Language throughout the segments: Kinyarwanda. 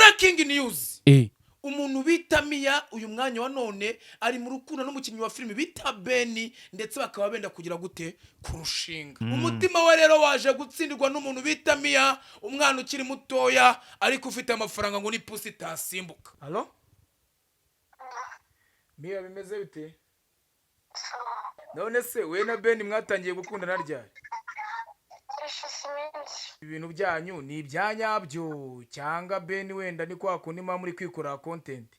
breaking news umuntu bita Mia uyu mwanya wa none ari mu rukundo n'umukinnyi wa filime bita Beni ndetse bakaba benda kugira gute kurushinga umutima we rero waje gutsindirwa n'umuntu bita Mia umwana ukiri mutoya ariko ufite amafaranga ngo ni pusi tasimbuka. Allo Mia bimeze bite? None se we na Beni mwatangiye gukunda na ryari? Ibintu byanyu ni ibyanyabyo cyangwa Beni wenda ni kwa kundi muri kwikora content?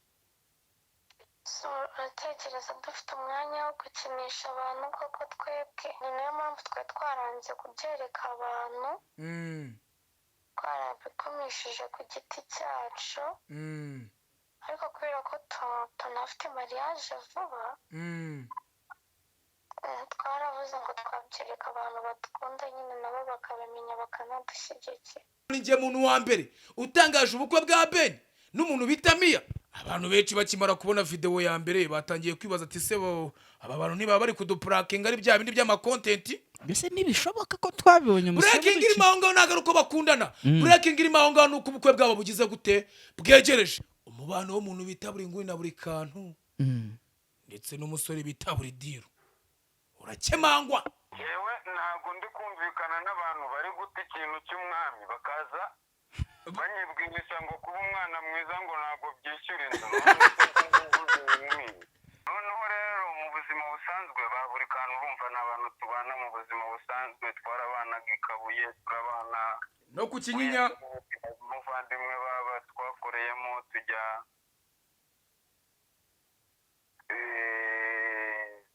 So atekereza dufite umwanya wo gukinisha abantu koko twebwe ni nayo mpamvu twaranze kubyereka abantu twarabikomishije ku giti cyacu ariko kubera ko tunafite mariage vuba twaravuze ngo twabyereka abantu badukunda nyine nabo bakabamenya bakanadushyigikira. Ninjye muntu wa mbere utangaje ubukwe bwa Beni n'umuntu bita Mia. Abantu benshi bakimara kubona video ya mbere batangiye kwibaza ati sebo aba bantu niba bari kuduprankinga ari bya bindi by'ama content mbese nibishoboka ko twabibonye breaking iri mahonga nagaruko bakundana breaking iri mahonga nuko ubukwe bwabo bugize gute bwegereje umubano w'umuntu bita Burunguni na Burikantu ndetse n'umusore bita Burideal urakemangwa. Yewe ntago ndi kumvikana n'abantu bari guta ikintu cy'umwami bakaza banyibwinisha ngo kuba umwana mwiza ngo ntago byishyura inzu. Noneho rero mu buzima busanzwe ba Burikantu urumva n'abantu tubana mu buzima busanzwe twarabanaga ikabuye turabana no ku Kinyinya umuvandimwe baba twakoreyemo tujya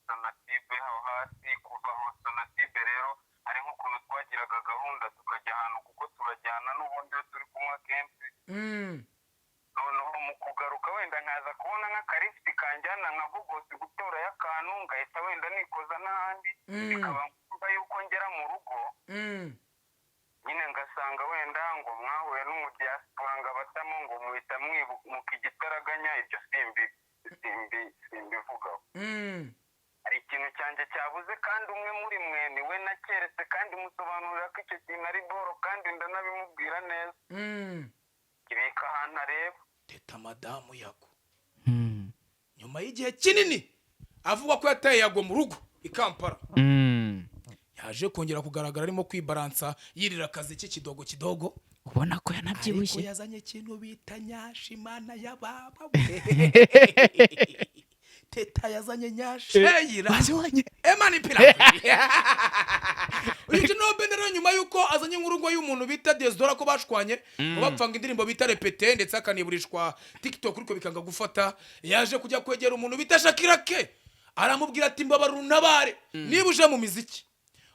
sanatibe aho hasi kuva aho sanatibe rero ari nk'ukuntu twagiraga gahunda tukajya ahantu kuko turajyana n'ubundi iyo turi kumwe kenshi noneho mu kugaruka wenda nkaza kubona nk'akarifiti kanjyana nka Bugosi gutora y'akantu ngahita wenda nikoza n'ahandi bikaba ngombwa yuko ngera mu rugo nyine ngasanga wenda ngo mwahuye n'umudiaspora ngo abatamo ngo muhita mwibuka igitaraganya ibyo simbivugaho. Hari ikintu cyanjye cyabuze kandi umwe muri mwe niwe nakeretse kandi musobanurira ko icyo kintu ari boro kandi ndanabimubwira neza ibika ahantu areba teta madamu yago nyuma y'igihe kinini avuga ko yataye yago mu rugo i Kampala yaje kongera kugaragara arimo kwibaransa yirira akazi cy'ikidogo kidogo ubona ko yanabyibushye ariko yazanye ikintu bita nyashimana y'ababa teta yazanye nyasheyira bazibonye emani pira uyu no benero nyuma yuko azanye nk'urugo y'umuntu bita Desdora ko bashwanye bapfanga indirimbo bita repete ndetse akaniburishwa TikTok uriko bikanga gufata yaje kujya kwegera umuntu bita Shakira ke aramubwira ati mbabaru nabare nibuje mu miziki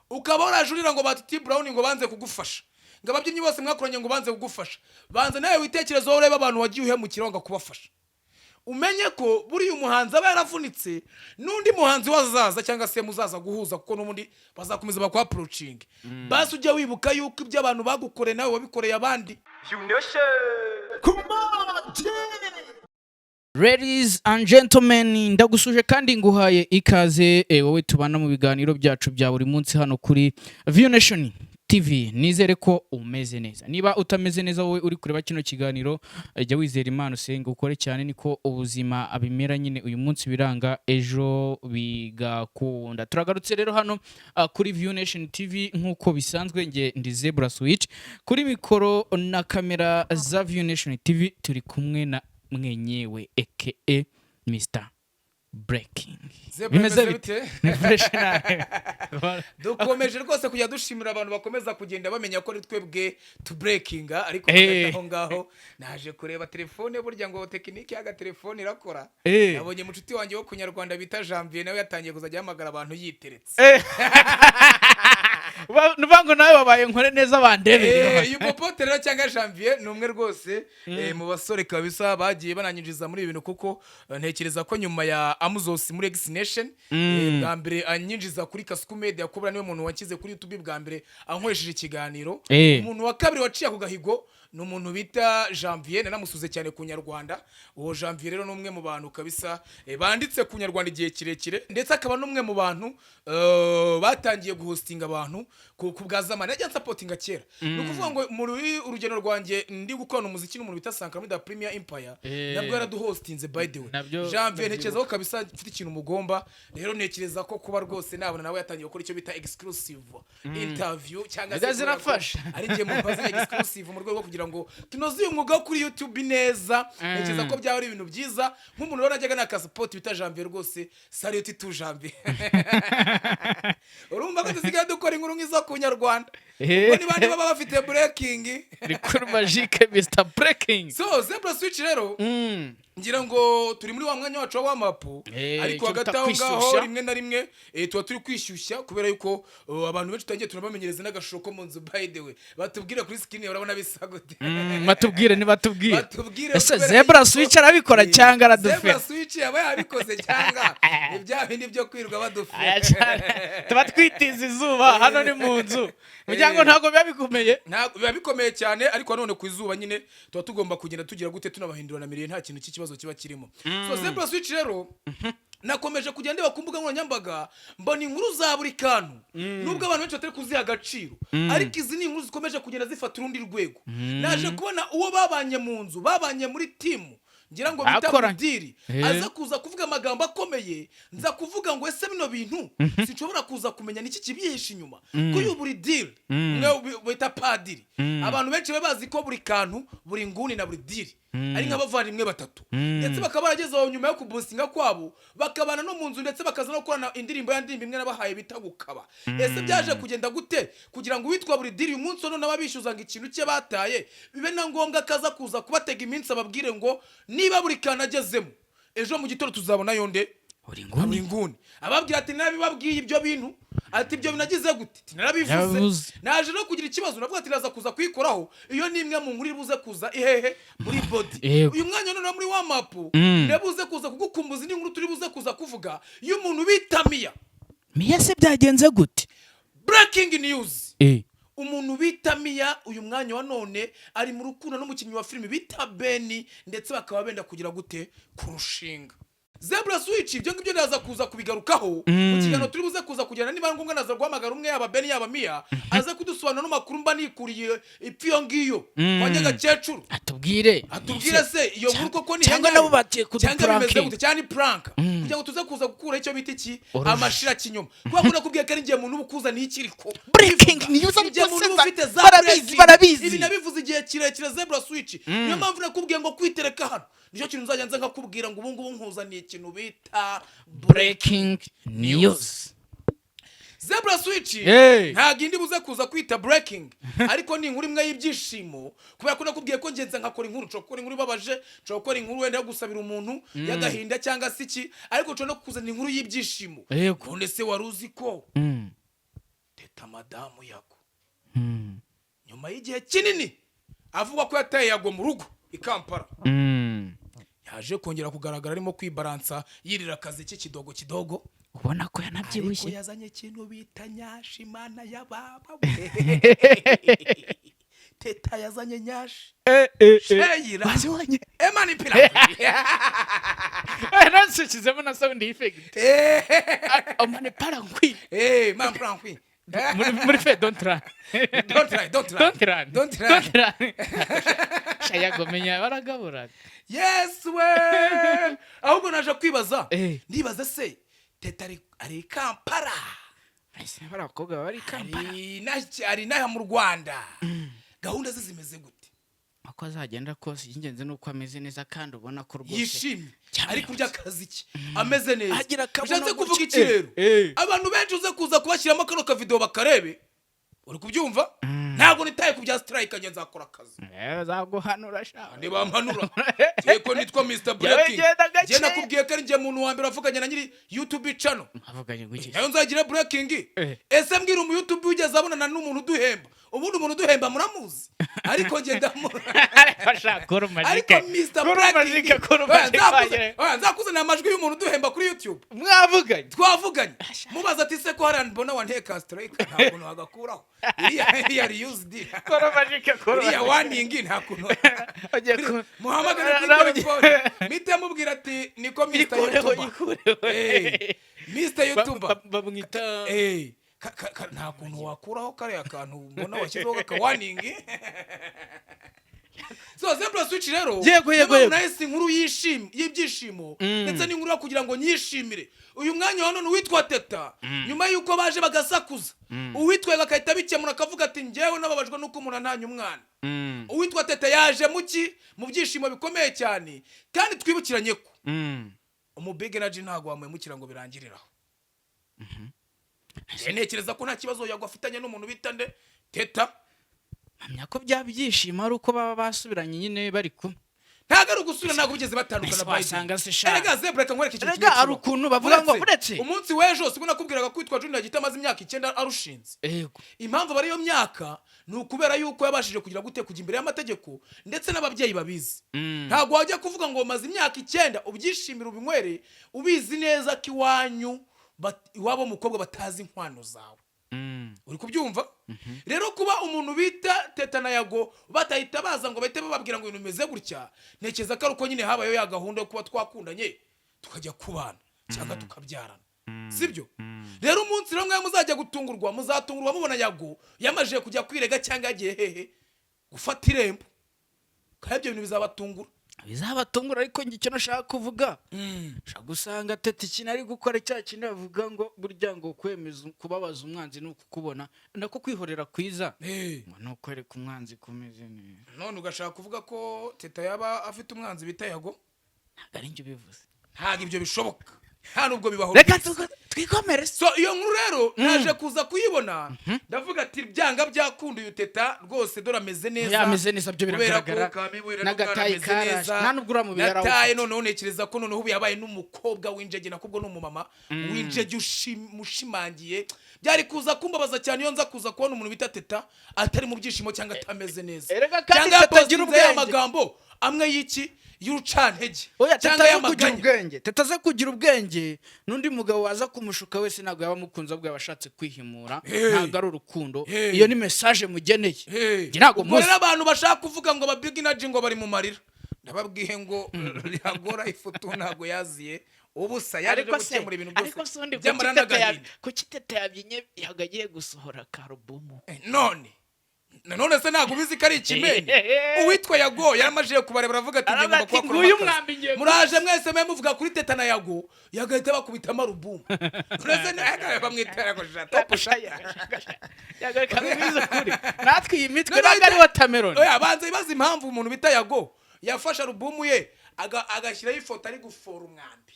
ukaba urajurira ngo batiti Brown ngo banze kugufasha ngo ababyinnyi bose mwakoranye ngo banze kugufasha banze nawe witekerezo ureba abantu wagiye uhemukira ngo kubafasha umenye ko buri umuhanzi aba yaravunitse n'undi muhanzi wazaza cyangwa se muzaza guhuza kuko n'ubundi bazakomeza bakwa approaching basi ujya wibuka yuko ibyo abantu bagukoreye nawe wabikoreye abandi. Ladies and gentlemen, ndagusuje kandi nguhaye ikaze wowe tubana mu biganiro byacu bya buri munsi hano kuri View Nation TV. Nizere ko umeze neza. Niba utameze neza wowe uri kureba kino kiganiro jya wizera Imana usenge ukore cyane niko ubuzima abimera nyine uyu munsi biranga ejo bigakunda. Turagarutse rero hano kuri View Nation TV nkuko bisanzwe nge ndi Zebra Switch kuri mikoro na kamera za View Nation TV turi kumwe na mwenyewe aka Mr. Breaking. Bimeze bite? Dukomeje rwose kujya dushimira abantu bakomeza kugenda bamenya ko ari twebwe to breakinga ariko aho ngaho naje kureba telefone burya ngo tekinike yaga telefone irakora nabonye mucuti wanjye wo kunyarwanda bita Janvier nawe yatangiye kuzajya hamagara abantu yiteretse nuvango nawe babaye nkore neza bandebere Yupopote rero cyangwa Janvier numwe rwose mu basore kabisa bagiye bananyinjiza muri ibintu kuko ntekereza ko nyuma ya Amuze muri Nation bwa mbere anyinjiza kuri Kasuku Media kubura niwe muntu wakize kuri YouTube bwa mbere ankoresheje ikiganiro umuntu wa kabiri waciye ku gahigo ni umuntu bita Janvier nanamusuze cyane ku Nyarwanda. Uwo Janvier rero n'umwe mu bantu kabisa banditse ku Nyarwanda igihe kirekire ndetse akaba n'umwe mu bantu batangiye guhostinga abantu ku bwazamana yajya supportinga kera. No kuvuga ngo muri urugendo rwanjye ndi gukorana umuziki n'umuntu bita Sankara Premier Empire nabwo yaraduhostinze by the way. Janvier ntekerezaho kabisa mfite ikintu mugomba rero ntekereza ko kuba rwose nabona nawe yatangiye gukora icyo bita exclusive interview cyangwa se zirafasha ari ngiye mu bazi exclusive mu rwego rwo kugira ngo tunoze uyu mwuga kuri YouTube neza. Ntekereza ko byaba ari ibintu byiza nk'umuntu rero najyaga naka support bita Janvier rwose salut tu Janvier. Urumva ko dusigaye dukora inkuru nk'izo ku Nyarwanda ubwo ni bandi baba bafite breaking Rikuru magique Mr Breaking. So Zebra Switch rero ngira ngo turi muri wa mwanya wacu wa mapu ariko hagati aho ngaho rimwe na rimwe tuba turi kwishyushya kubera yuko abantu benshi tutangiye turabamenyereza n'agashusho ko Munzu by the way batubwire kuri screen urabona bisagute batubwire batubwire ese Zebra Switch arabikora cyangwa aradufera Zebra Switch yaba yabikoze cyangwa ibya bindi byo kwirwa badufera tuba twitiza izuba hano ni mu nzu mujyango ntago biba bikomeye cyane ariko none ku izuba nyine tuba tugomba kugenda tugira gute tunabahindura na miliye nta kintu cy'ikibazo kiba kirimo. So Zebra Switch rero nakomeje kugenda bakumbuga nkoranyambaga mbona inkuru za Burikantu nubwo abantu benshi batari kuziha agaciro ariko izi ni inkuru zikomeje kugenda zifata urundi rwego. Naje kubona uwo babanye mu nzu babanye muri timu ngira ngo bita Burideal aza kuza kuvuga amagambo akomeye nza kuvuga ngo ese bino bintu sinshobora kuza kumenya niki kibyihisha inyuma ko uyu Burideal bita padiri abantu benshi babazi ko Burikantu Burunguni na Burideal ari nk'abavandimwe batatu ndetse bakaba baragezeho nyuma yo kubustinga kwabo bakabana no mu nzu ndetse bakaza no gukorana indirimbo y'andimba imwe nabahaye bita gukaba. Ese byaje kugenda gute kugira ngo witwa Burideal uyu munsi none ababishyuza ngo ikintu cye bataye bibe na ngombwa kaza kuza kubatega iminsi ababwire ngo niba Burikantu agezemo ejo mu gitondo tuzabona yonde Burunguni ababwira ati nabibabwiye ibyo bintu ati ibyo binagize gute narabivuze naje no kugira ikibazo navuga ati naza kuza kwikoraho iyo ni imwe mu nkuru ibuze kuza ihehe muri body uyu mwanya none muri wa mapu nebuze kuza kugukumbuza inkuru turi buze kuza kuvuga iyo umuntu bitamiya Mia se byagenze gute breaking news umuntu bitamiya uyu mwanya wa none ari mu rukundo n'umukinnyi wa filime bita Beni ndetse bakaba benda kugira gute kurushinga. Zebra Switch ibyo ngibyo naza kuza kubigarukaho mu kiganiro turi buze kuza kugenda niba ngombwa naza guhamagara umwe yaba Beni yaba Mia aze kudusobanura no makuru mba nikuriye ipfiyo ngiyo wanyaga cyecuru atubwire se iyo nkuru koko ni cyangwa nabo batiye kuduprank cyane prank kugira ngo tuze kuza gukura icyo bita iki amashira kinyoma kwa kuna kubwiye ko ari ngiye muntu bukuza ni ikiriko breaking news barabizi ibi nabivuze igihe kirekire Zebra Switch niyo mpamvu nakubwiye ngo kwitereka hano nicyo kintu nzajya nza nkakubwira ngo ubungubu nkuzaniye ikintu bita breaking news. Zebra Switch ntago indi buze kuza kwita breaking ariko ni inkuru imwe y'ibyishimo kubera ko nakubwiye ko ngenza nkakora inkuru cokora inkuru ibabaje cokora inkuru wenda yo gusabira umuntu yagahinda cyangwa siki ariko cyo no kuzana inkuru y'ibyishimo none se waruzi ko teta madamu yako nyuma y'igihe kinini avuga ko yataye yago mu rugo i Kampala yaje kongera kugaragara arimo kwibaransa yirira akazi kidogo ubona ko yanabyibushye ariko yazanye ikintu bita nyashi imana y'ababa teta yazanye nyashi sheyira bazibonye emani pira nansukizemo na sound effect omane parankwi man parankwi muri fe don't run shaya gomenya baragabura yes we ahubwo naje kwibaza ndibaza se teta ari Kampala ese barakobwa bari Kampala ari naha mu Rwanda gahunda ze zimeze gute ako azagenda kose ingenzi nuko ameze neza kandi ubona ko rwose yishimye ari kurya akazi ki ameze neza ujanze kuvuga iki rero abantu benshi uze kuza kubashyiramo kano ka video bakarebe uri kubyumva ntago nitaye ku bya strike ngenza akora akazi zaguhanura sha ndi bampanura yeko nitwa Mr Breaking je nakubwiye ko ari ngiye muntu wa mbere avuganye na nyiri YouTube channel avuganye guki nayo nzagira breaking ese mbwira mu YouTube ugeze abonana n'umuntu duhemba ubundi umuntu uduhemba muramuzi ariko ngenda ariko Mr. Blacking nzakuzanira amajwi y'umuntu uduhemba kuri YouTube mwavuganye twavuganye mubaza ati se ko hari mbona wa nteka strike nta kuntu wagakuraho iriya reused iriya warning nta kuntu muhamagara kuri telefone mite mubwira ati niko Mr. YouTuber Mr. YouTuber bamwita nta kuntu wakuraho kariya kantu mbona washyizeho akawaningi so zebra switch rero yego nahise inkuru y'ibyishimo ndetse n'inkuru yo kugira ngo nyishimire uyu mwanya wa none witwa Teta nyuma yuko baje bagasakuza uwitwe bakahita bikemura akavuga ati njyewe nababajwe nuko umuntu antanya umwana uwitwa Teta yaje mu byishimo bikomeye cyane kandi twibukiranye ko umubig energy ntago wamwemukira ngo birangiriraho ntekereza ko nta kibazo yagwafitanye n'umuntu bita nde Teta mpamya ko byabyishimo ari uko baba basubiranye nyine bari kumwe ntago ari ugusubira ntago bigeze batandukana basanga se sha erega zebra nkwereka ikintu erega ari ukuntu bavuga ngo uretse umunsi w'ejo siko nakubwiraga kwitwa Junior gita amaze imyaka 9 arushinze yego impamvu bari yo myaka ni ukubera yuko yabashije kugira gute kujya imbere y'amategeko ndetse n'ababyeyi babizi ntago wajya kuvuga ngo maze imyaka 9 ubyishimira ubinywere ubizi neza ko iwanyu iwabo mukobwa batazi inkwano zawe uri kubyumva rero kuba umuntu bita Teta na Yago batahita baza ngo bahite bababwira ngo ibintu bimeze gutya ntekereza ko ari uko nyine habayo ya gahunda yo kuba twakundanye tukajya kubana cyangwa tukabyarana sibyo rero umunsi rero mwe muzajya gutungurwa muzatungurwa mubona Yago yamajije kujya kwirega cyangwa yagiye hehe gufata irembo kandi ibyo bintu bizabatungura ariko ngicyo nashaka kuvuga shaka gusanga Teta ikintu ari gukora cya kintu bavuga ngo burya ngo kwemeza kubabaza umwanzi no kukubona nako kwihorera kwiza no kwereka umwanzi kumeze neza none ugashaka kuvuga ko Teta yaba afite umwanzi bita Yago ntabwo ari njye bivuze ntabwo ibyo bishoboka nta nubwo bibaho reka twikomere so iyo nkuru rero naje kuza kuyibona ndavuga ati byanga byakunda uyu Teta rwose dore ameze neza yameze neza byo biragaragara n'agatayi karaje nta nubwo uramubira rawo nataye noneho ntekereza ko noneho ubu yabaye n'umukobwa w'injege nakubwo n'umumama w'injege mushimangiye byari kuza kumbabaza cyane iyo nza kuza kubona umuntu bita Teta atari mu byishimo cyangwa atameze neza cyangwa atagira ubwenge amagambo amwe y'iki y'urucantege tetaze kugira ubwenge n'undi mugabo waza kumushuka wese ntabwo yaba mukunza bwe abashatse kwihimura ntabwo ari urukundo iyo ni message mugeneye ntabwo muzi abantu bashaka kuvuga ngo babig energy ngo bari mu marira ndababwiye ngo yagora ifoto ntabwo yaziye ubusa yaje gukemura ibintu byose by'amaranagahinda ko Teta yabyinye yagagiye gusohora karubumu none se ntabwo ubizi ko ari ikimenyi uwitwa Yago yaramaje kubareba baravuga ati ngiye ngomba kubakora muraje mwese mwe muvuga kuri Teta na Yago yagahita bakubita amarubumu uretse naga bamwitera ko top shaya yagahita biza kuri natwe iyi mitwe nagari watermelon abanze ibaza impamvu umuntu bita Yago yafasha alubumu ye agashyiraho ifoto ari gufora umwambi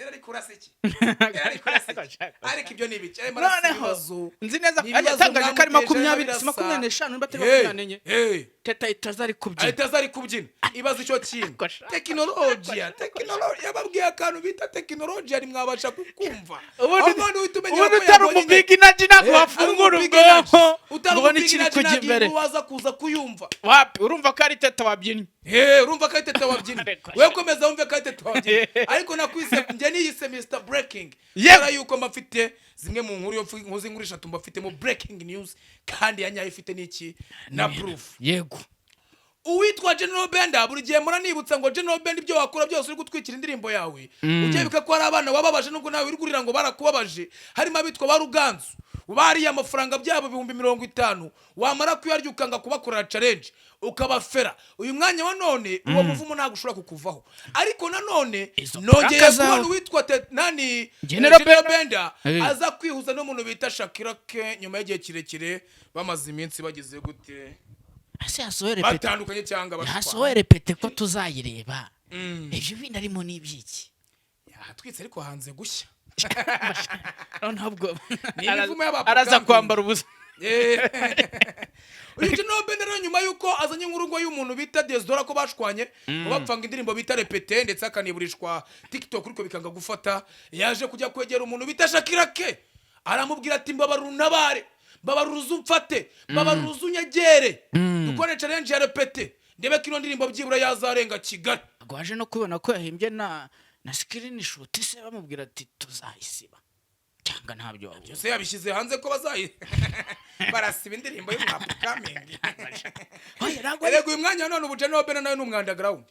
yari kurasa iki ariko ibyo ni ibiki noneho nzi neza yatangaje ko ari 25 batari bakunanenye Teta itazari kubyina ibaza icyo kintu tekinolojiya yababwiye akantu bita tekinolojiya ari mwabasha kukumva ubundi utari umubig energy ntabwo wafungura ubwonko ubona ikiri kujya imbere waza kuza kuyumva wapi urumva ko ari Teta wabyinnye urumva ko ari Teta wabyinnye wewe komeza wumve ko ari Teta wabyinnye ariko nakwise njye niyise Mr. Breaking yara yuko mbafite zimwe mu nkuru yo nkuzi nkuru 3 mbafite mu breaking news kandi yanyaye ifite niki na proof yego uwitwa General Benda buri gihe muranibutsa ngo General Benda ibyo wakora byose uri gutwikira indirimbo yawe ugiye bika ko ari abana wababaje nubwo nawe uri gurira ngo barakubabaje harimo abitwa baruganzu bari amafaranga byabo 50 wamara kuyarya ukanga kubakorera challenge ukabafera uyu mwanya wa none uwo muvumo ntago ushobora kukuvaho ariko nanone nongeye kubona witwa nani General Benda aza kwihuza no muntu bita Shakira ke nyuma y'igihe kirekire bamaze iminsi bageze gute ase asohore pete batandukanye cyangwa bashwa asohore pete ko tuzayireba ejo bindi arimo nibyiki yatwitse ariko hanze gushya ntabwo araza kwambara ubusa uyu General Benda nyuma yuko azanye inkuru ngo y'umuntu bita Desdora ko bashwanye bapfanga indirimbo bita repete ndetse akaniburishwa TikTok uriko bikanga gufata yaje kujya kwegera umuntu bita Shakira ke aramubwira ati mbabarunabare babaruza umfate babaruza unyegere dukore challenge ya repete ndebe ko ino ndirimbo byibura yazarenga Kigali gwaje no kubona ko yahimbye na screenshot se bamubwira ati tuzayisiba cyangwa ntabyo wabuze byose yabishyize hanze ko bazayi barasiba indirimbo y'umwapukamingi erego uyu mwanya none ubuje no bena nawe n'umwanda ground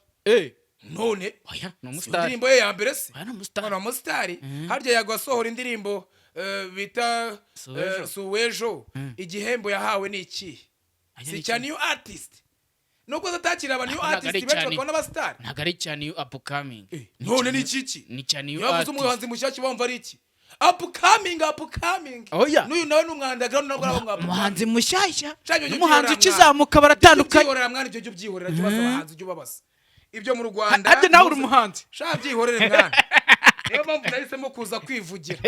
none oya no mustar indirimbo ye ya mbere se oya no mustar no mustari harya yagwasohora indirimbo bita Suwejo igihembo yahawe ni iki si cya new artist nuko zatakira aba new artist benshi bakabona aba star nagari cyane you upcoming none ni iki ni cyane you yavuze umuhanzi mushyashya bumva ari iki upcoming oya n'uyu nawe n'umwanda ground nabwo abo mwapfa umuhanzi mushyashya umuhanzi ukizamuka baratandukanye byihorera mwana ibyo byihorera cyo baza abahanzi cyo babasa ibyo mu Rwanda ade nawe uri umuhanzi sha byihorere mwana niyo mpamvu nahisemo kuza kwivugira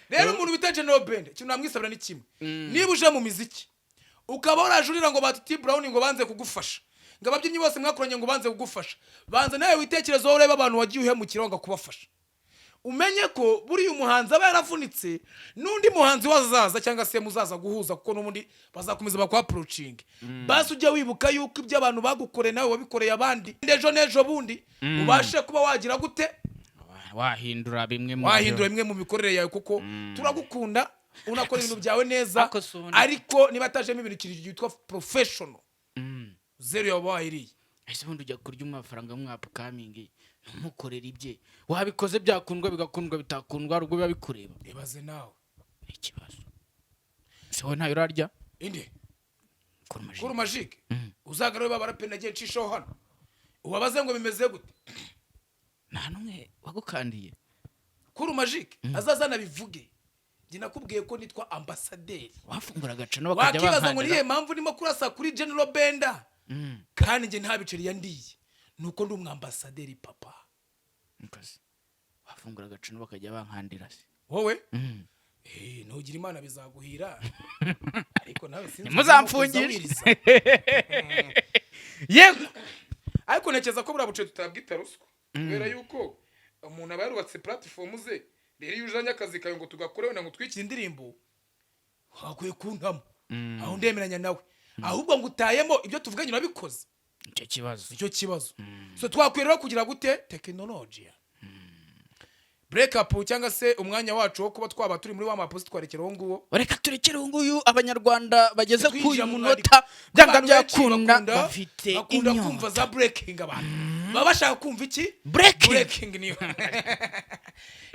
rero umuntu bita General Band ikintu namwisabira ni kimwe niba uje mu miziki ukaba warajurira ngo bati Brown ngo banze kugufasha ngo ababyinnyi bose mwakoranye ngo banze kugufasha banze nawe witekerezo ureba abantu wagiye uhemukira ngo kubafasha umenye ko buri umuhanzi aba yaravunitse n'undi muhanzi wazaza cyangwa se muzaza guhuza kuko n'ubundi bazakomeza bakwa approaching basi ujye wibuka yuko ibyo abantu bagukore nawe wabikoreye abandi nejo bundi ubashe kuba wagira gute wahindura bimwe mu mikorere yawe kuko turagukunda unakora ibintu byawe neza ariko niba atajemo ibintu cyitwa professional zero yabayiriye ese bundi ujya kurya amafaranga mwapkamingi numukorera ibye wabikoze byakundwa bigakundwa bitakundwa rugo biba bikureba ibaze nawe ikibazo se wowe ntayo urarya inde kuri magique uzagaruye babara penagiye cisho hano ubabaze ngo bimeze gute nta numwe wagukandiye kuri magique azazana bivuge njye nakubwiye ko nitwa ambassadeur wafungura gaca no bakajya wakibaza ngo niye mpamvu nimo kurasa kuri General Benda kandi njye nta biceri yandiye nuko ndi umwambasaderi papa nkazi wafungura gaca no bakajya bankandira se wowe nugira imana bizaguhira ariko nawe sinzi muzamfungire yego ariko nekeza ko burabuce tutabwita ruswa kubera yuko umuntu aba yarubatse platform ze rero iyo ujanye akazi kayo ngo tugakorewe ngo twikire indirimbo hakwiye kuntamo aho ndemeranya nawe ahubwo ngo utayemo ibyo tuvuganye urabikoze icyo kibazo so twakwirera kugira gute technology break up cyangwa se umwanya wacu wo kuba twaba turi muri wa mapost twarekeraho nguwo reka turekere nguyu abanyarwanda bageze kuyu munota byanga byakunda bafite bakunda kumva za breaking abantu baba bashaka kumva iki breaking niyo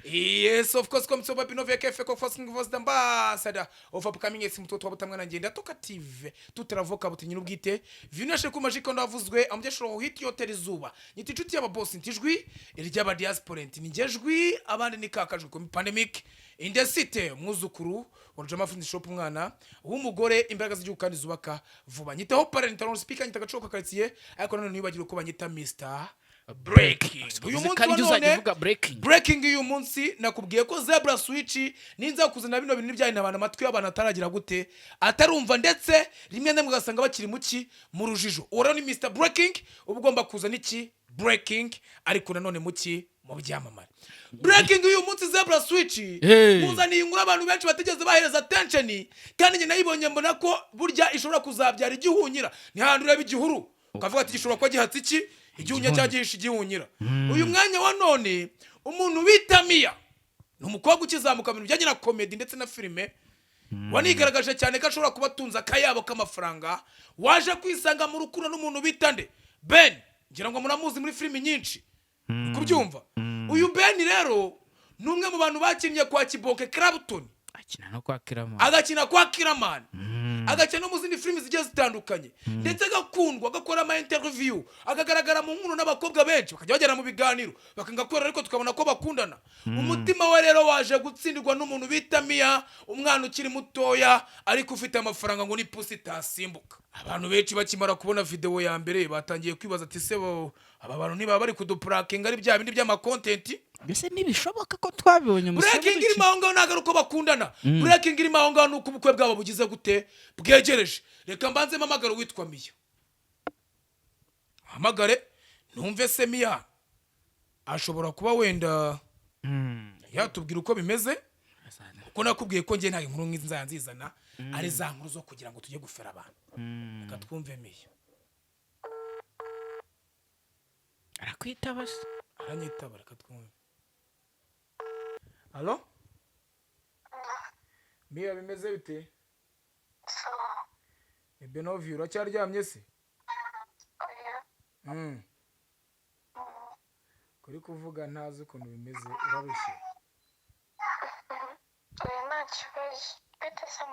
yes of course comme so babino veke feko forcing voice d'ambassador of upcoming esi mtoto wabutamwa na ngenda tokative tutravoka butinyi n'ubwite vinashe ku majiko ndavuzwe ambyeshoro hit yotel izuba nyiti inshuti y'aba boss ntijwi iry'aba diaspora ningejwi abandi nikakajwe ku pandemic in the city mwuzukuru warujama fundi shop umwana w'umugore imbaraga z'igihugu kandi zubaka vuba nyitaho parental speaker nyitagacoka karitsiye ariko none nibagire ko banyita Mr breaking uyu munsi none breaking uyu munsi nakubwiye ko zebra switch ninza kuzana bino bintu byari nabana amatwi y'abantu ataragira gute atarumva ndetse rimwe namwe gasanga bakiri muki mu rujijo ora ni Mr breaking ubugomba kuzana iki breaking ariko nanone muki mu byamamare breaking uyu munsi zebra switch muzaniye inkuru abantu benshi bategeze bahereza attention kandi nge nayibonye mbona ko burya ishobora kuzabyara igihunyira ni handura bigihuru ukavuga ati gishobora kwa gihatsi iki igihunya cyagihisha igihunyira uyu mwanya wa none umuntu bitamiya n'umukobwa ukizamuka mu bijyanye na comedy ndetse na filime wanigaragaje cyane ko ashobora kubatunza akayabo k'amafaranga waje kwisanga mu rukundo n'umuntu bitande Ben ngira ngo muramuzi muri filime nyinshi kubyumva uyu Ben rero numwe mu bantu bakinnye kwa Kiboke Clapton akina no kwa Kiramani agakina kwa Kiramani agakina no mu zindi filime zigiye zitandukanye ndetse agakundwa agakora ama interview akagaragara mu nkuru n'abakobwa benshi bakajya bagera mu biganiro bakangakora ariko tukabona ko bakundana umutima we rero waje gutsindirwa n'umuntu bitamiya umwana ukiri mutoya ariko ufite amafaranga ngo ni pusi tasimbuka abantu benshi bakimara kubona video ya mbere batangiye kwibaza ati se aba bantu niba bari kuduprakinga ari bya bindi by'ama content mbese nibishoboka ko twabibonye breaking iri mahonga nagaruko bakundana breaking iri mahonga nuko ubukwe bwabo bugize gute bwegereje reka mbanze mamagaro witwa Miya hamagare numve se Miya ashobora kuba wenda yatubwira uko bimeze ko nakubwiye ko ngiye nta inkuru nzanzizana ari za nkuru zo kugira ngo tujye gufera abantu reka twumve miyo arakwitaba se aranyitaba reka twumve halo miyo bimeze bite Benovio uracyaryamye se kuri kuvuga ntazi ukuntu bimeze urarushye nta kibazo bite se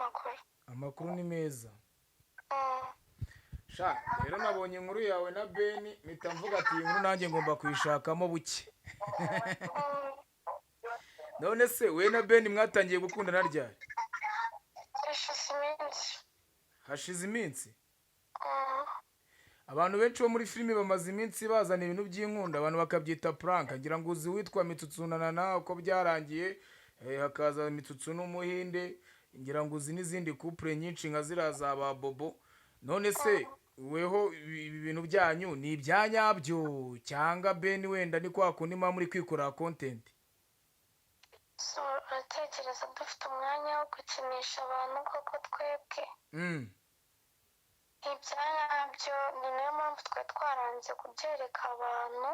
amakuru ni meza sha rero nabonye inkuru yawe na Beni mpita mvuga ati iyi nkuru nanjye ngomba kuyishakamo buke none se we na Beni mwatangiye gukundana ryari hashize iminsi abantu benshi bo muri filime bamaze iminsi bazana ibintu by'inkunda abantu bakabyita prank ngira ngo uzi witwa Mitsutsunana uko byarangiye hakaza Mitsutsu n'umuhinde ngira ngo uzi n'izindi couple nyinshi nka ziraza ba Bobo none se weho ibintu byanyu ni ibyanyabyo cyangwa Beni wenda ni kwa kundi muri kwikora content so uratekereza dufite umwanya wo gukinisha abantu koko twebwe ibyanyabyo ni nayo mpamvu twe twaranze kubyereka abantu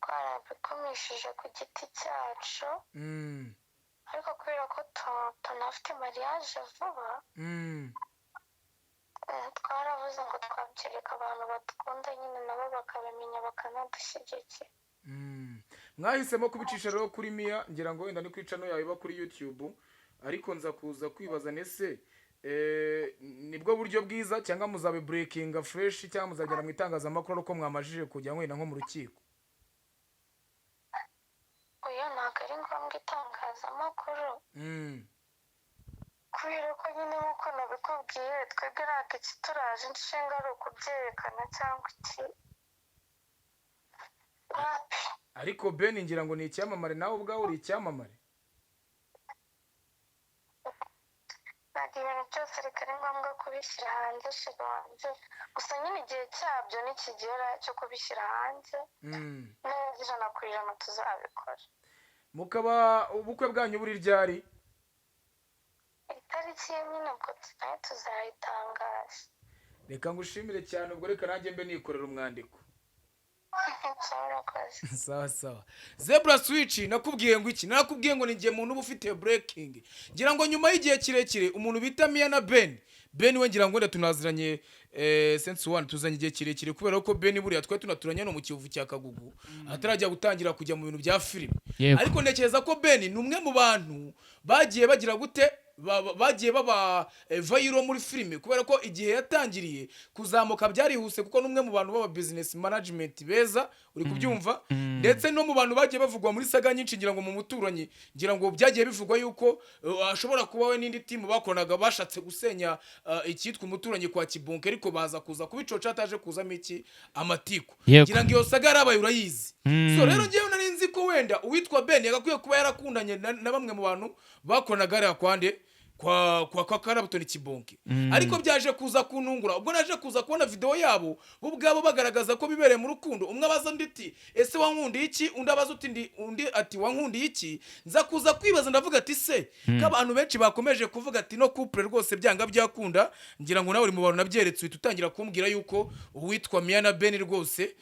twarabikumishije ku giti cyacu ariko kubera ko tunafite mariage vuba twaravuze ngo twabyereka abantu badukunda nyine nabo bakabimenya bakanadushyigikira mwahisemo kubicisha rero kuri Mia ngira ngo wenda ni kwica no yawe ba kuri YouTube ariko nza kuza kwibaza nese nibwo buryo bwiza cyangwa muzabe breaking fresh cyangwa muzagera mu itangazamakuru uko mwamajije kujya wenda nko mu rukiko oya ntabwo ari ngombwa itangazamakuru kubera ko nyine nk'uko nabikubwiye twebwe ntabwo ikituraje inshinga ari ukubyerekana cyangwa iki ariko Beni ngira ngo ni icyamamare nawe ubwawe uri icyamamare ntabwo ibintu byose reka ari ngombwa kubishyira hanze shira hanze gusa nyine igihe cyabyo nikigera cyo kubishyira hanze neza ijana ku ijana tuzabikora mukaba ubukwe bwanyu buri ryari itariki nyine ubwo nayo tuzayitangaza reka ngushimire cyane ubwo reka nanjye mbe nikorera umwandiko sawa sawa Zebra Switch nakubwiye ngo iki nakubwiye ngo ningiye muntu ufite breaking ngira ngo nyuma y'igihe kirekire umuntu bita Mia na Ben we ngira ngo tunaziranye sense one tuzanye igihe kirekire kubera ko Ben buriya twe tunaturanye no mu kivuvu cya Kagugu atarajya gutangira kujya mu bintu bya filime ariko ntekereza ko Ben ni umwe mu bantu bagiye bagira gute bagiye baba viral muri filime kubera ko igihe yatangiriye kuzamuka byarihuse kuko numwe mu bantu baba business management beza uri kubyumva ndetse no mu bantu bagiye bavugwa muri saga nyinshi ngira ngo mu muturanyi ngira ngo byagiye bivugwa yuko ashobora kuba we n'indi team bakonaga bashatse gusenya icyitwa umuturanyi kwa Kibonke ariko baza kuza kubicoca ataje kuzamo iki amatiku ngira ngo iyo saga yarabaye urayizi so rero ngiye nari nzi ko wenda uwitwa Ben yagakwiye kuba yarakundanye na bamwe mu bantu bakonaga ari akwande kwa Karabutoni Kibonke ariko byaje kuza kunungura ubwo naje kuza kubona video yabo ubwabo bagaragaza ko bibereye mu rukundo umwe abaza nditi ese wankundi iki undi abaza undi ati wankundi iki nza kuza kwibaza ndavuga ati se kabantu benshi bakomeje kuvuga ati no couple rwose byanga byakunda ngira ngo nawe uri mu bantu nabyeretse utangira kumbwira yuko uwitwa Mia na Ben rwose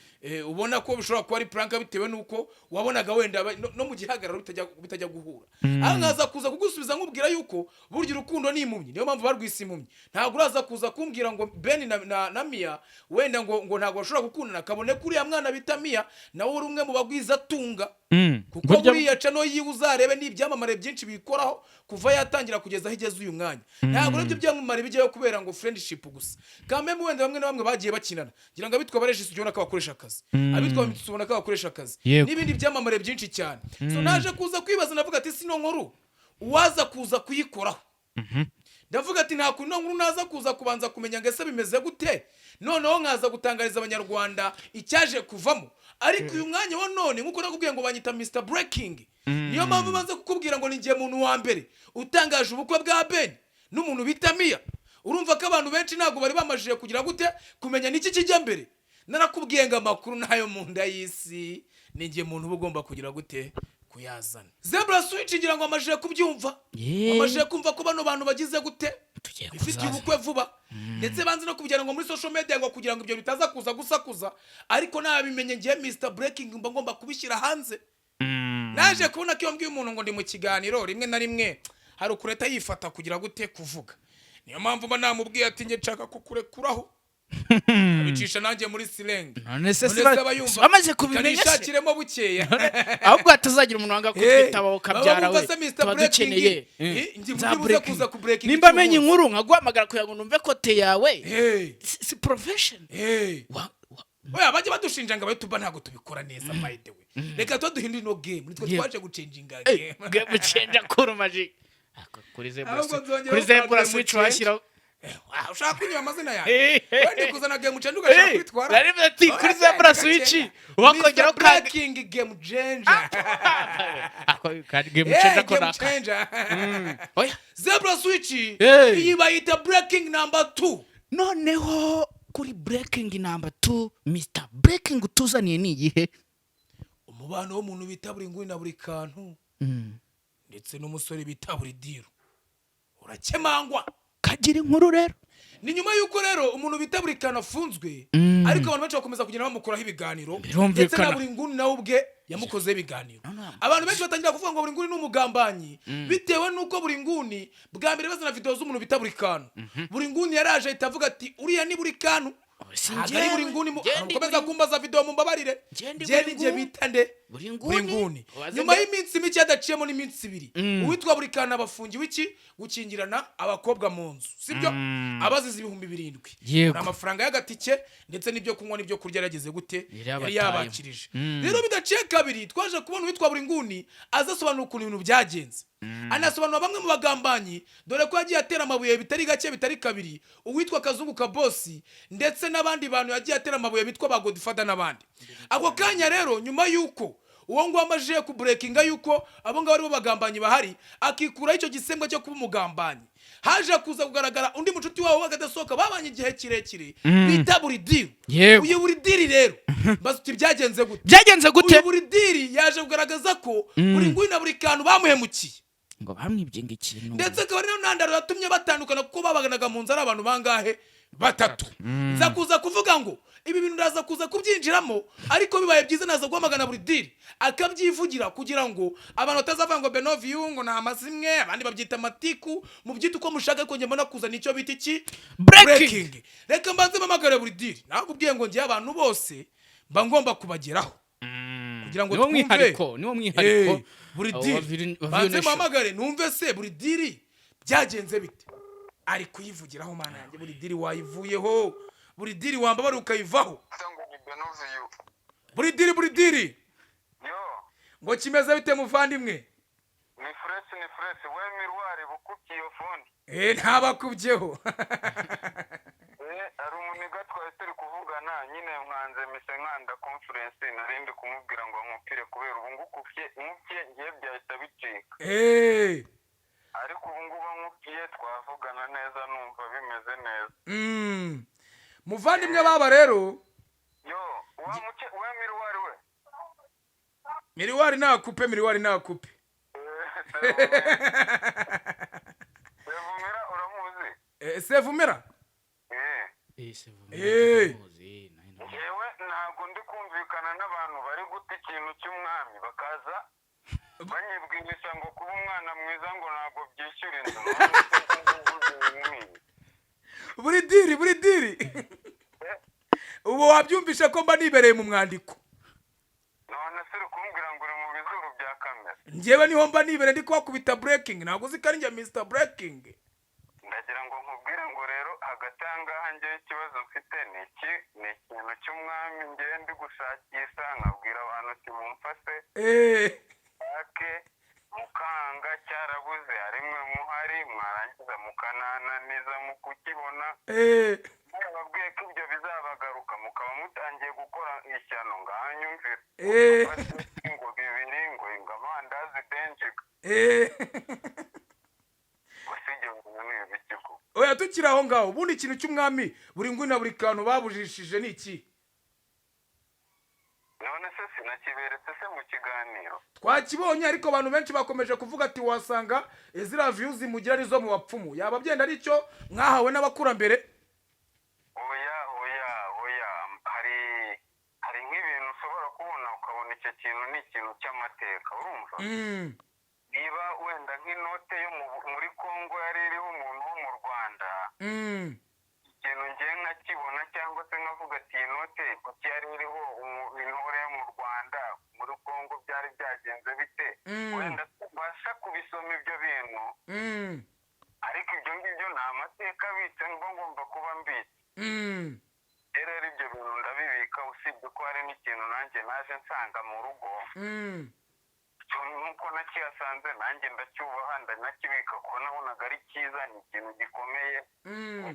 ubona ko bishobora kuba ari prank bitewe nuko wabonaga wenda no mu gihagararo bitajya guhura angaza kuza kugusubiza nkubwira yuko burya urukundo ni impumyi niyo mpamvu barwise impumyi ntabwo uraza kuza kumbwira ngo Ben na Mia wenda ngo ntabwo bashobora gukundana kabone kuri ya mwana bita Mia nawe uri umwe mu bagwiza tunga kuko buriya cano yiwe uzarebe n'ibyamamare byinshi bikoraho kuva yatangira kugeza higeze uyu mwanya ntabwo nibyo byamamare bijyayo kubera ngo friendship gusa kameme wenda bamwe na bamwe bagiye bakinana ngira ngo abitwa bareje sujyona ko bakoresha akazi abitwa mitubona ko bakoresha akazi n'ibindi byamamare byinshi cyane so naje kuza kwibaza navuga ati sino nkuru uwaza kuza kuyikoraho ndavuga ati nta kuntu nkuru naza kuza kubanza kumenya ngo ese bimeze gute noneho nkaza gutangariza abanyarwanda icyaje kuvamo ariko uyu mwanya wa none nkuko nakubwiye ngo banyita Mr Breaking niyo mpamvu maze kukubwira ngo ningiye muntu wa mbere utangaje ubukwe bwa Ben n'umuntu bita Mia urumva ko abantu benshi ntago bari bamajije kugira gute kumenya niki kijya mbere narakubwiye ngo amakuru nayo mu nda y'isi ningiye muntu ugomba kugira gute kuyazana. Zebra switch ngira ngo amajije kubyumva, amajije kumva ko bano bantu bagize gute bifite ubukwe vuba, ndetse banze no kubijyana ngo muri social media ngo kugira ngo ibyo bitaza kuza gusakuza, ariko nabimenye ngiye Mr Breaking mba ngomba kubishyira hanze. Naje kubona ko iyo mbwiye umuntu ngo ndi mu kiganiro rimwe na rimwe hari ukureta yifata kugira gute kuvuga. Niyo mpamvu mba namubwiye ati nge nshaka kukurekuraho abicisha nanjye muri silenge. None se bamaze kubimenya se kanishakiremo bukeya ahubwo atazagira umuntu wanga kutwitabaho kabyara we tubadukeneye ngibuze kuza ku breaking nimba menye inkuru nkaguhamagara kugira ngo numve kote yawe si profession. Oya bajye badushinja ngo abayutuba ntago tubikora neza by the way. Reka duhindure no game nitwe twaje gucenginga game. Game change kuri magic. Kuri zebra switch washyiraho. Ushaka kunywa amazina yawe. Wende kuzana game change ugashaka kwitwara. Nari ati kuri zebra switch wakongera cracking game changer. Kandi game changer ko naka. Oya zebra switch iyi bayita breaking number 2. Noneho kuri breaking number 2 Mr Breaking utuzaniye ni igihe umubano w'umuntu bita Burunguni na Burikantu ndetse n'umusore bita Burideal urakemangwa kagira inkuru rero. Ni nyuma yuko rero umuntu bita Burikantu afunzwe, ariko abantu benshi bakomeza kugenda bamukuraho ibiganiro, ndetse na Burunguni nawe ubwe yamukoze ibiganiro. Abantu benshi batangira kuvuga ngo Burunguni n'umugambanyi bitewe nuko Burunguni bwa mbere bazana video z'umuntu bita Burikantu. Burunguni yaraje itavuga ati uriya ni Burikantu ari Burunguni mukomeza kumbaza video mumbabarire nje bita nde Burunguni. Nyuma y'iminsi mike adaciyemo n'iminsi 2 uwitwa Burikantu abafungi wiki gukingirana abakobwa Munzu, sibyo abazize 7,000 amafaranga y'agatike ndetse n'ibyo kunywa n'ibyo kurya yarageze gute yari yabakirije. Rero bidaciye kabiri twaje kubona uwitwa Burunguni azasobanura ukuntu ibintu byagenze, anasobanura bamwe mu bagambanyi dore ko yagiye atera amabuye bitari gake bitari kabiri uwitwa Kazungu ka Boss ndetse n'abandi bantu yagiye atera amabuye bitwa ba Godfather n'abandi. Ako kanya rero nyuma yuko uwo ngo amajije ku breakinga yuko abo ngabo aribo bagambanyi bahari akikura icyo gisembwa cyo kuba umugambanyi, haje kuza kugaragara undi mucuti wawe wagadasoka babanye igihe kirekire bita Burideal. Uyu Burideal rero basuti byagenze gute uyu Burideal yaje kugaragaza ko Burunguni na Burikantu bamuhemukiye ngo bamwibye ikintu, ndetse ko rero nandaro yatumye batandukana kuko babaganaga mu nzara abantu bangahe 3. Nza kuza kuvuga ngo ibi bintu ndaza kuza kubyinjiramo, ariko bibaye byiza naza guhamagana Burideal akabyivugira kugira ngo abantu batazava ngo Benoviu ngo na amazimwe abandi babyita matiku mu byita uko mushaka ko nge mbona kuza nicyo bita iki breaking. Reka mbanze mpamagare Burideal nakubwiye ngo ngiye abantu bose mba ngomba kubageraho kugira ngo twumve niwo mwihariko Burideal. Banze mpamagare numve se Burideal byagenze bite ari kuyivugiraho mana yanjye. Burideal wayivuyeho, Burideal wambabara ukayivaho. Burideal yo ngo kimeze bite muvandimwe? ni fresh we mirwari bukubye iyo phone ntabakubyeho ari umuniga twari turi kuvugana nyine mwanze mise nkanda conference narindi kumubwira ngo nkupire kubera ubu ngukupye ngiye byahita bicika ariko ubu ngubu nkupye twavugana neza numva bimeze neza. Muvandimwe baba rero yo we mirwari we Miriwari nakupe Sevumera uramuzi? Sevumera yewe ntabwo ndi kumvikana n'abantu bari guta ikintu cy'umwami bakaza banyibwirisha ngo kuba umwana mwiza ngo ntabwo byishyura inzu. Burideal ubu wabyumvisha ko mba nibereye mu mwandiko, none se kumbwira ngo uri mu bizuru bya kamera njyewe niho mba nibere ndi kubakubita breaking ntabwo uzi ko ari njye Mr Breaking. ndagira ngo nkubwire ngo rero hagati ahangaha njyewe ikibazo mfite ni ikintu cy'umwami njyewe ndi gushakisha nkabwira abantu ati mumfase ake mukanga cyarabuze harimwe muhari mwarangiza mukanananiza mu kukibona babwiye ko ibyo bizabagaruka mukaba mutangiye gukora ishyano ngahanyumvira ngo bibiri ngo ingamandazi denjika oya tukiri aho ngaho ubundi ikintu cy'umwami Burunguni na Burikantu babujishije ni iki? none se sinakiberetse se mu kiganiro twakibonye ariko abantu benshi bakomeje kuvuga ati wasanga ziriya views mugira arizo mu bapfumu yaba byenda aricyo mwahawe n'abakurambere. oya hari nk'ibintu ushobora kubona ukabona icyo kintu ni ikintu cy'amateka urumva niba wenda nk'inote yo muri Kongo yari iriho umuntu wo mu Rwanda ikintu ngiye nkakibona cyangwa se nkavuga ati iyi note kuki yari iriho intore yo mu Rwanda muri Kongo byari byagenze bite wenda tubasha kubisoma ibyo bintu ariko ibyo ngibyo ni amateka abitse ngo ngomba kuba mbitse rero ibyo bintu ndabibika usibye ko hari n'ikintu nanjye naje nsanga mu rugo nk'uko nakihasanze nanjye ndacyubaha ndanakibika kuko nabonaga ari cyiza ni ikintu gikomeye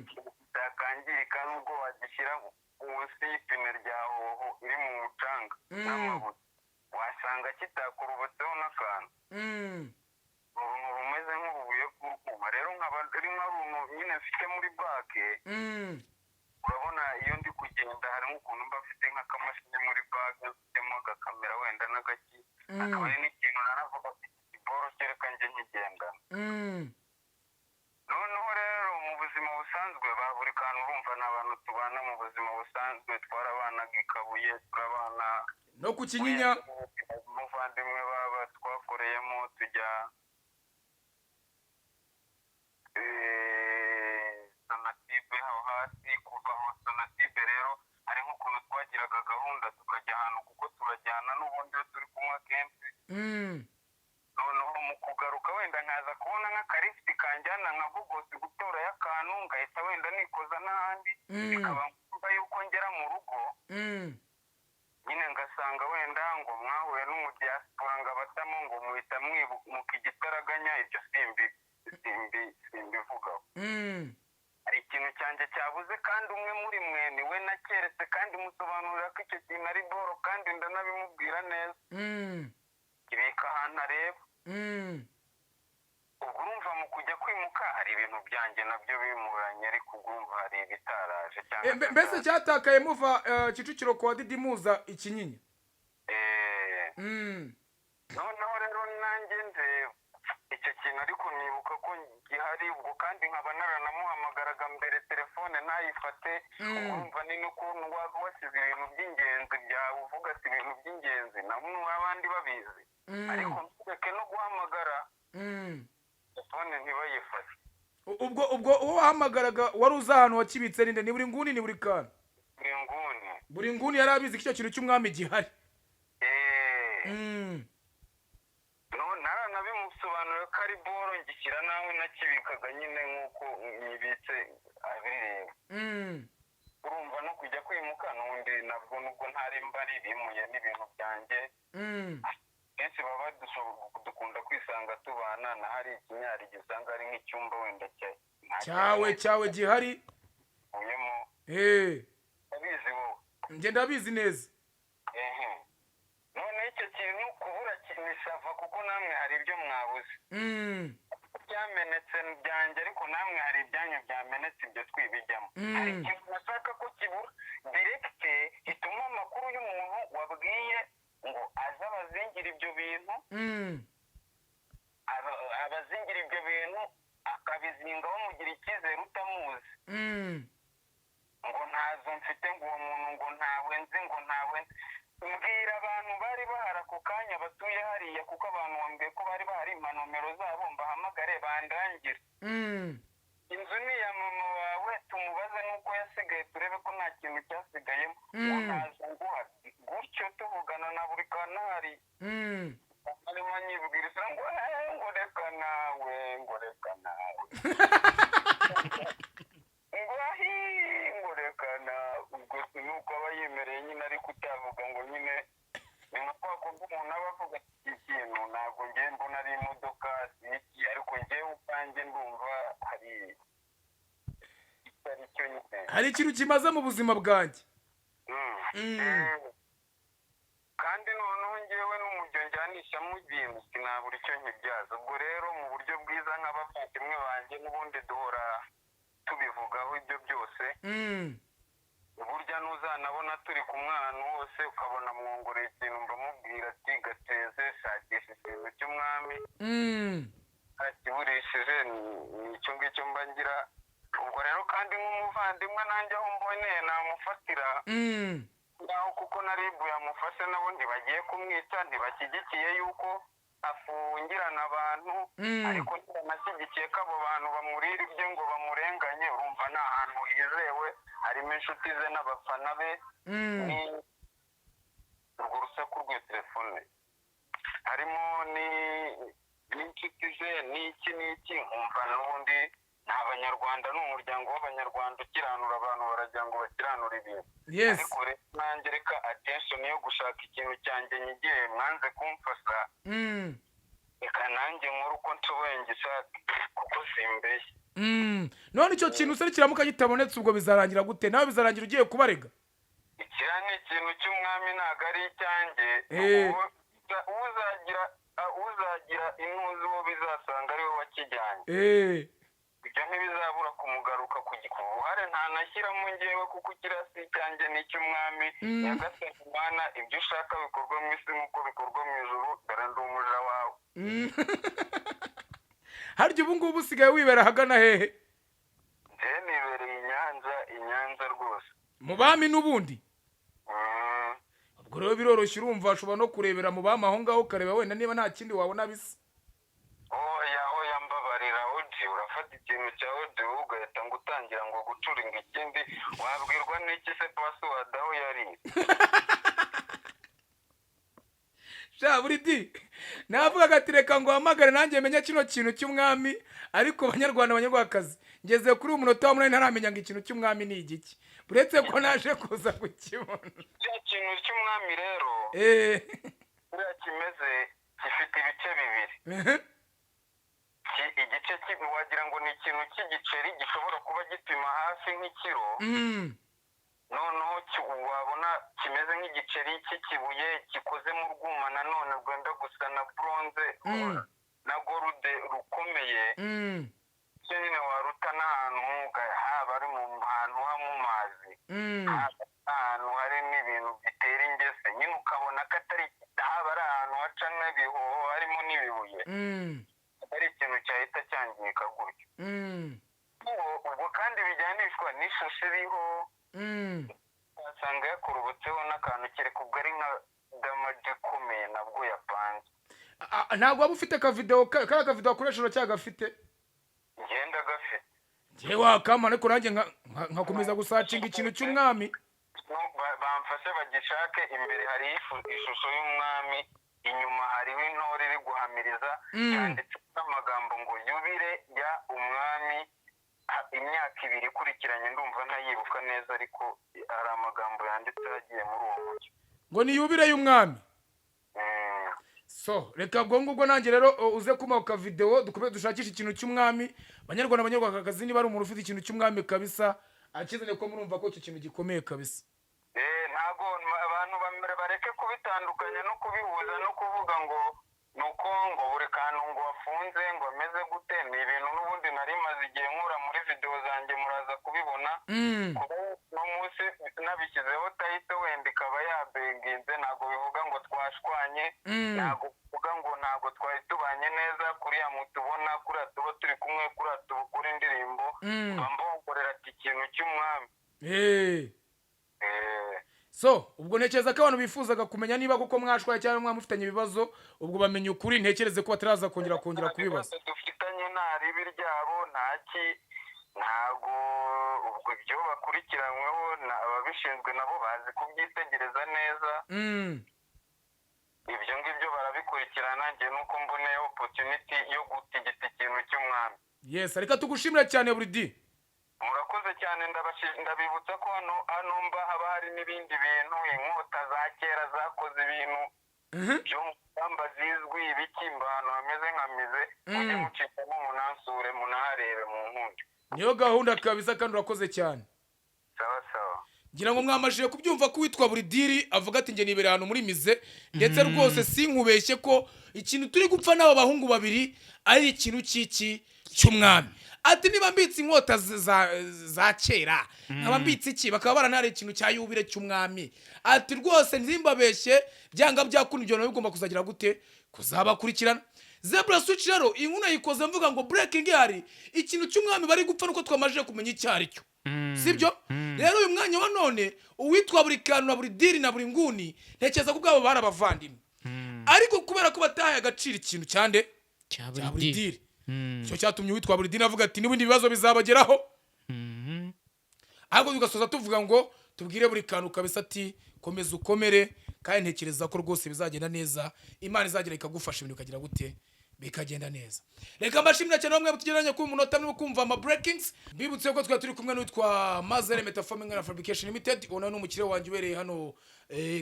kitakangirika nubwo wagishyira munsi y'ipine rya hoho iri mu mucanga n'amabuye wasanga kitakurubutseho n'akantu uruntu rumeze nk'urubuye rw'urwuma rero nkaba ari nka runtu nyine mfite muri bage urabona iyo ndi kugenda hari nk'ukuntu mba mfite nk'akamashini muri bage mfitemo agakamera wenda n'agaki akaba ari n'ikintu naravuga ati ikiboro kereka njye nkigendana noneho rero mu buzima busanzwe ba Burikantu urumva ni abantu tubana mu buzima busanzwe twarabanaga i Kabuye turabana no ku Kinyinya umuvandimwe baba twakoreyemo tujya sonatibe aho hasi kuva aho sonatibe rero ari nk'ukuntu twagiraga gahunda tukajya ahantu kuko turajyana n'ubundi iyo turi kunywa kenshi noneho mu kugaruka wenda nkaza kubona nk'akarifiti kanjyana nka Bugosi gutorayo akantu ngahita wenda nikoza n'ahandi bikaba ngombwa yuko ngera mu rugo nyine ngasanga wenda ngo mwahuye n'umudiyasipora ngo abatamo ngo muhita mwibuka igitaraganya ibyo simbivugaho hari ikintu cyanjye cyabuze kandi umwe muri mwe niwe nakeretse kandi musobanurira ko icyo kintu ari boro kandi ndanabimubwira neza ibika ahantu areba ubwo urumva mu kujya kwimuka hari ibintu byanjye nabyo bimuranye ariko urumva hari ibitaraje cyangwa mbese cyatakaye muva Kicukiro kwa Didi muza Ikinyinya noneho rero nanjye nze icyo kintu ariko nibuka ko gihari ubwo kandi nkaba naranamuhamagaraga mbere telefone ntayifate urumva ni n'ukuntu waba wasize ibintu by'ingenzi byawe uvuga ati ibintu by'ingenzi na abandi babizi ariko ntureke no guhamagara telefone ntibayifate ubwo uwo wahamagaraga wari uzi ahantu wakibitse ninde ni Burunguni ni Burikantu Burunguni yari abizi ko icyo kintu cy'umwami gihari naranabimusobanurira ko ari boro ngishyira nawe nakibikaga nyine nk'uko nyibitse abireba urumva no kujya kwimuka n'undi nabwo nubwo ntari mbari bimuye n'ibintu byanjye kenshi baba dukunda kwisanga tubana na hari ikinyari gisanga ari nk'icyumba wenda cyawe gihari uyemo abizi wowe njye ndabizi neza none icyo kintu kubura kinisava kuko namwe hari ibyo mwabuze byamenetse byanjye ariko namwe hari ibyanyu byamenetse ibyo twibijyamo hari ikintu nashaka ko kibura direkite ituma amakuru y'umuntu wabwiye ngo aze abazingira ibyo bintu abazingira ibyo bintu akabizingaho mugira icyizere utamuzi ngo ntazo mfite ngo uwo muntu ngo ntawe nzi ngo ntawe mbwira abantu bari bahari ako kanya batuye hariya kuko abantu bambwiye ko bari bahari nomero zabo mbahamagare bandangire inzu ni iya mama wawe tumubaze n'uko yasigaye turebe ko nta kintu cyasigayemo ngo ntazo nguha gutyo tuvugana na Burikantu hari arimo anyibwiriza ngo reka nawe ngo reka nawe ngo reka nawe ubwo nuko aba yemereye nyine ariko utavuga ngo nyine ni nka kwa kundi umuntu aba avuga iki kintu ntabwo ngiye mbona ari imodoka iki ariko ngewe ubwanjye ndumva hari itari cyo nyine hari ikintu kimaze mu buzima bwanjye kandi noneho ngewe n'umujyo njyanishamo ibintu sinabura icyo nkibyaza ubwo rero mu buryo bwiza nk'abavandimwe banjye n'ubundi duhora tubivugaho ibyo byose burya n'uzanabona turi ku mwana wose ukabona mwongoreye ikintu mbamubwira ati gateze shakisha ikintu cy'umwami akiburishije nicyo ngicyo mba ngira ubwo rero kandi nk'umuvandimwe nanjye aho mboneye namufatira ngaho kuko na ribu yamufashe nabo ntibagiye kumwica ntibashyigikiye yuko afungirana abantu ariko nashyigikiye ko abo bantu bamurira ibyo ngo bamurenganye urumva ni ahantu hizewe harimo inshuti ze n'abafana be urwo rusaku rw'iyo telefone harimo n'inshuti ze n'iki nkumva n'ubundi ni abanyarwanda ni umuryango w'abanyarwanda ukiranura abantu baragira ngo bakiranure ibintu ariko rero nanjye reka attention yo gushaka ikintu cyanjye nyigiye mwanze kumfasha reka nanjye nkuru uko nshoboye ngishaka kuko simbeshye none icyo kintu se kiramuka kitabonetse ubwo bizarangira gute nawe bizarangira ugiye kubarega ikira ni ikintu cy'umwami ntabwo ari icyanjye uzagira intuzi uwo bizasanga ari we wakijyanye ibyo ntibizabura kumugaruka ku uruhare ntanashyiramo ngewe kuko ikirasi cyanjye ni icy'umwami nyagasani Imana ibyo ushaka bikorwa mu isi nk'uko bikorwa mu ijuru dore ndi umuja wawe harya ubu ngubu usigaye wibera ahagana hehe njyewe nibereye inyanza rwose mu bami n'ubundi ubwo rero biroroshye urumva ushobora no kurebera mu bami aho ngaho ukareba wenda niba nta kindi wabona bisa oya mbabarira odi urafata ikintu cya odi ugahita ngo utangira ngo gucuringa ikindi wabwirwa n'iki se password aho yari Buridi navuga ati reka ngo uhamagare nanjye menye kino kintu cy'umwami ariko abanyarwandakazi ngeze kuri umunota wa munani ntaramenya ngo ikintu cy'umwami ni igiki uretse ko naje kuza kukibona cya kintu cy'umwami rero buriya kimeze gifite ibice bibiri igice kimwe wagira ngo ni ikintu cy'igiceri gishobora kuba gipima hafi nk'ikiro noneho wabona kimeze nk'igiceri cy'ikibuye gikoze mu rwuma nanone rwenda gusa na bronze na gorude rukomeye icyo nyine waruta n'ahantu haba ari mu hantu ha mu mazi ahantu hari n'ibintu bitera ingese nyine ukabona ko atari haba ari ahantu haca n'ibihoho harimo n'ibibuye ari ikintu cyahita cyangirika gutyo ubwo kandi bijyanishwa n'ishusho iriho wasanga yakurubutseho n'akantu kereka ubwo ari nka damaji ikomeye nabwo yapanze ntabwo waba ufite akavidewo kariya kavidewo akoresha cyangwa gafite ngenda gafite ngewe wakama ariko nanjye nkakomeza gusacinga ikintu cy'umwami bamfashe bagishake imbere hari ishusho y'umwami inyuma hariho intore iri guhamiriza yanditseho n'amagambo ngo yubire ya umwami imyaka 2 ikurikiranye ndumva ntayibuka neza ariko hari amagambo yanditse agiye muri uwo buryo ngo ni yubire y'umwami so reka ubwo ngubwo nanjye rero uze kuma ka video dukomeze dushakisha ikintu cy'umwami abanyarwandakazi niba ari umuntu ufite ikintu cy'umwami kabisa akizanye ko murumva ko icyo kintu gikomeye kabisa ntago abantu bareke kubitandukanya no kubihuza no kuvuga ngo nuko ngo buri kantu ngo wafunze ngo ameze gute ni ibintu n'ubundi nari maze igihe nkura muri video zanjye muraza kubibona no munsi nabishyizeho tayito wenda ikaba yabenginze ntabwo bivuga ngo twashwanye ntabwo bivuga ngo ntabwo twari tubanye neza kuriya mutubona kuriya tuba turi kumwe kuriya tubukora indirimbo bambongorera ati ikintu cy'umwami so ubwo ntekereza ko abantu bifuzaga kumenya niba kuko mwashwaye cyangwa mwamufitanye ibibazo ubwo bamenye ukuri ntekereze ko bataraza kongera kubibaza dufitanye nta ribi ryabo ntago ubwo ibyo bakurikiranyweho ababishinzwe nabo bazi kubyitegereza neza ibyo ngibyo barabikurikirana njye nuko mboneye opportunity yo gutigita ikintu cy'umwami yes reka tugushimira cyane Buridi murakoze cyane ndabibutsa ko hano mba haba hari n'ibindi bintu inkota za kera zakoze ibintu byo mu ngamba zizwi ibikimba ahantu hameze nka mize mujye mucikamo munansure munaharebe mu nkundi niyo gahunda kabisa kandi urakoze cyane sawa ngira ngo mwamajije kubyumva ko witwa Burideal avuga ati nge nibere ahantu muri mize ndetse rwose sinkubeshye ko ikintu turi gupfa n'aba bahungu babiri ari ikintu cy'umwami ati niba mbitse inkota za kera nkaba mbitse iki bakaba baranare ikintu cya yubire cy'umwami ati rwose nzimbabeshye byanga byakunda ibyo bigomba kuzagira gute kuzabakurikirana Zebra Switch rero inkuna yikoze mvuga ngo breaking hari ikintu cy'umwami bari gupfa nuko twamajije kumenya icyari cyo sibyo rero uyu mwanya wa none uwitwa Burikantu na Burideal na Burunguni ntekereza ko bwabo barabavandimwe ariko kubera ko bataye agaciro ikintu cyande cya Burideal cyo cyatumye uwitwa Burideal avuga ati n'ibindi bibazo bizabageraho ahubwo tugasoza tuvuga ngo tubwire Burikantu kabisa ati komeza ukomere kandi ntekereza ko rwose bizagenda neza Imana izagira ikagufasha ibintu bikagira gute bikagenda neza reka mbashimira cyane bamwe tugeranye ku munota no kumva ama breakings bibutse ko turi kumwe n'utwa Mazere Metaforming and Fabrication Limited ona n'umukire wanjye ubereye hano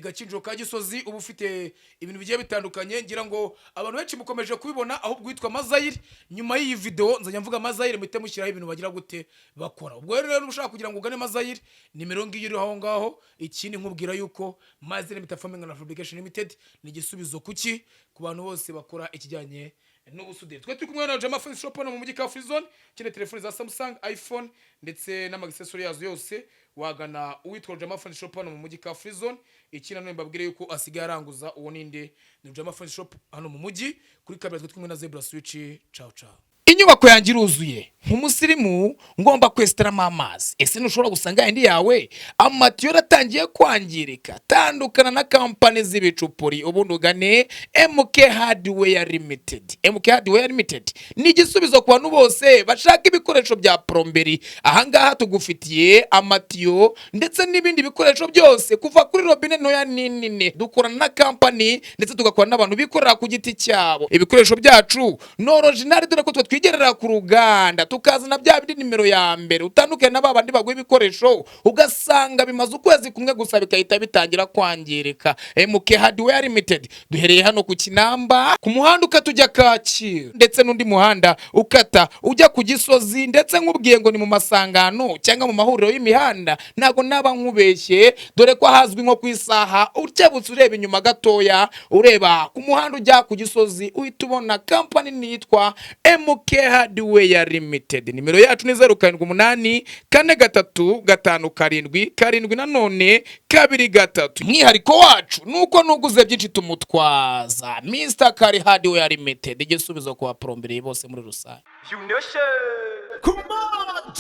Gakinjo ka Gisozi ubu ufite ibintu bigiye bitandukanye ngira ngo abantu benshi mukomeje kubibona ahubwo witwa Mazayire nyuma y'iyi video nzanya mvuga Mazayire muhite mushyiraho ibintu bagira gute bakora ubwo rero ushaka kugira ngo ugane Mazayire nimero ngiyi aho ngaho ikindi nkubwira yuko Mazere Metaforming and Fabrication Limited ni igisubizo kuki ku bantu bose bakora ikijyanye n'ubusuderi twe turi kumwe na Jama Phone Shop no mu mujyi ka Free Zone kine telefone za Samsung iPhone ndetse n'amagisesori yazo yose wagana uwitwa Jama Phone Shop no mu mujyi ka Free Zone ikina no mbabwire yuko asigaye aranguza uwo ninde ni Jama Phone Shop hano mu mujyi kuri kabiri twe kumwe na Zebra Switch ciao ciao inyubako yanjye iruzuye nk'umusirimu ngomba kwestaramo amazi ese ntushobora gusanga yindi yawe amatiyo yaratangiye kwangirika tandukana na kampani z'ibicupuri ubundi ugane MK Hardware Limited MK Hardware Limited ni igisubizo ku bantu bose bashaka ibikoresho bya plomberi ahangaha tugufitiye amatiyo ndetse n'ibindi bikoresho byose kuva kuri robine ntoya nini dukorana na kampani ndetse tugakorana n'abantu bikorera ku giti cyabo ibikoresho byacu no original dore ko twigerera ku ruganda tukazana bya bindi nimero ya mbere utandukanye na babandi baguye ibikoresho ugasanga bimaze ukwezi kumwe gusa bikahita bitangira kwangirika MK Hardware Limited duhereye hano ku Kinamba ku muhanda ukatujya Kacyiru ndetse n'undi muhanda ukata ujya ku Gisozi ndetse nkubwiye ngo ni mu masangano cyangwa mu mahuriro y'imihanda nago naba nkubeshye dore ko hazwi nko kwisaha ukebutse ureba inyuma gatoya ureba ku muhanda ujya ku Gisozi uhita ubona company nitwa MK Hardware Limited nimero yacu ni 078 4357 nanone 23 mwihariko wacu nuko nuguze byinshi tumutwaza Mr. Kari Hardware Limited igisubizo kwa plomberi bose muri rusange Come on,